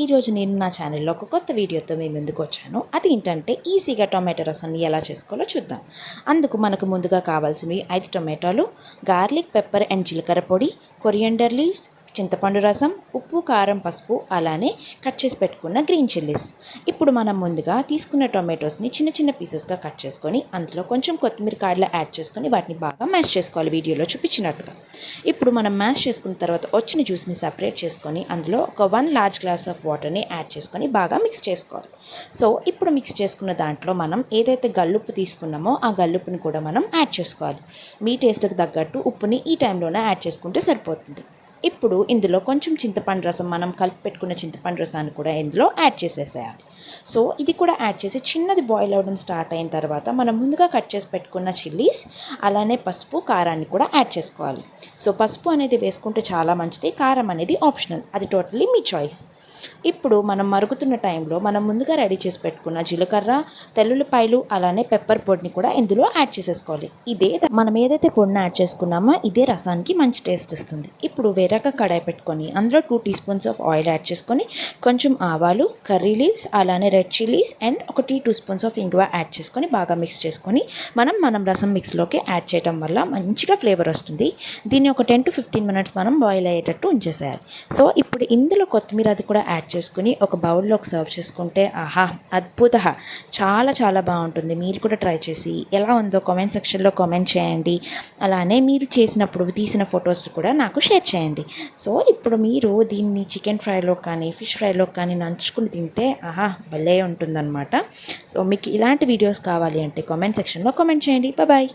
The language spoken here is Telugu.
ఈరోజు నేను నా ఛానల్లో ఒక కొత్త వీడియోతో మీ ముందుకు వచ్చాను. అది ఏంటంటే ఈజీగా టొమాటో రసాన్ని ఎలా చేసుకోవాలో చూద్దాం. అందుకు మనకు ముందుగా కావాల్సినవి 5 టొమాటోలు, గార్లిక్, పెప్పర్ అండ్ జీలకర్ర పొడి, కొరియండర్ లీవ్స్, చింతపండు రసం, ఉప్పు, కారం, పసుపు, అలానే కట్ చేసి పెట్టుకున్న గ్రీన్ చిల్లీస్. ఇప్పుడు మనం ముందుగా తీసుకున్న టొమాటోస్ని చిన్న చిన్న పీసెస్గా కట్ చేసుకొని అందులో కొంచెం కొత్తిమీర కాడలు యాడ్ చేసుకొని వాటిని బాగా మ్యాష్ చేసుకోవాలి వీడియోలో చూపించినట్టుగా. ఇప్పుడు మనం మ్యాష్ చేసుకున్న తర్వాత వచ్చిన జ్యూస్ని సపరేట్ చేసుకొని అందులో ఒక 1 లార్జ్ గ్లాస్ ఆఫ్ వాటర్ని యాడ్ చేసుకొని బాగా మిక్స్ చేసుకోవాలి. సో ఇప్పుడు మిక్స్ చేసుకున్న దాంట్లో మనం ఏదైతే గల్లుప్పు తీసుకున్నామో ఆ గల్లుప్పుని కూడా మనం యాడ్ చేసుకోవాలి. మీ టేస్ట్కి తగ్గట్టు ఉప్పుని ఈ టైంలోనే యాడ్ చేసుకుంటే సరిపోతుంది. ఇప్పుడు ఇందులో కొంచెం చింతపండు రసం, మనం కలిపి పెట్టుకున్న చింతపండు రసాన్ని కూడా ఇందులో యాడ్ చేసేసేయాలి. సో ఇది కూడా యాడ్ చేసి చిన్నది బాయిల్ అవ్వడం స్టార్ట్ అయిన తర్వాత మనం ముందుగా కట్ చేసి పెట్టుకున్న చిల్లీస్, అలానే పసుపు, కారాన్ని కూడా యాడ్ చేసుకోవాలి. సో పసుపు అనేది వేసుకుంటే చాలా మంచిది, కారం అనేది ఆప్షనల్, అది టోటలీ మీ చాయిస్. ఇప్పుడు మనం మరుగుతున్న టైంలో మనం ముందుగా రెడీ చేసి పెట్టుకున్న జీలకర్ర, తెల్లుల్లిపాయలు, అలానే పెప్పర్ పొడిని కూడా ఇందులో యాడ్ చేసేసుకోవాలి. మనం ఏదైతే పొడిని యాడ్ చేసుకున్నామో ఇదే రసానికి మంచి టేస్ట్ ఇస్తుంది. ఇప్పుడు వేరొక కడాయి పెట్టుకొని అందులో 2 teaspoons of oil add చేసుకొని కొంచెం ఆవాలు, కర్రీ లీవ్స్, అలానే red chillies and 2 spoons of ఇంగువ యాడ్ చేసుకొని బాగా మిక్స్ చేసుకొని మనం రసం మిక్స్లోకి యాడ్ చేయడం వల్ల మంచిగా ఫ్లేవర్ వస్తుంది. దీన్ని ఒక 10 to 15 మినిట్స్ మనం బాయిల్ అయ్యేటట్టు ఉంచేసేయాలి. సో ఇప్పుడు ఇందులో కొత్తిమీర అది కూడా యాడ్ చేసుకుని ఒక బౌల్లోకి సర్వ్ చేసుకుంటే ఆహా అద్భుత, చాలా చాలా బాగుంటుంది. మీరు కూడా ట్రై చేసి ఎలా ఉందో కామెంట్ సెక్షన్లో కామెంట్ చేయండి. అలానే మీరు చేసినప్పుడు తీసిన ఫొటోస్ కూడా నాకు షేర్ చేయండి. సో ఇప్పుడు మీరు దీన్ని చికెన్ ఫ్రైలో కానీ ఫిష్ ఫ్రైలో కానీ నంచుకుని తింటే ఆహా భలే ఉంటుందన్నమాట. సో మీకు ఇలాంటి వీడియోస్ కావాలి అంటే కామెంట్ సెక్షన్లో కామెంట్ చేయండి. బాయ్.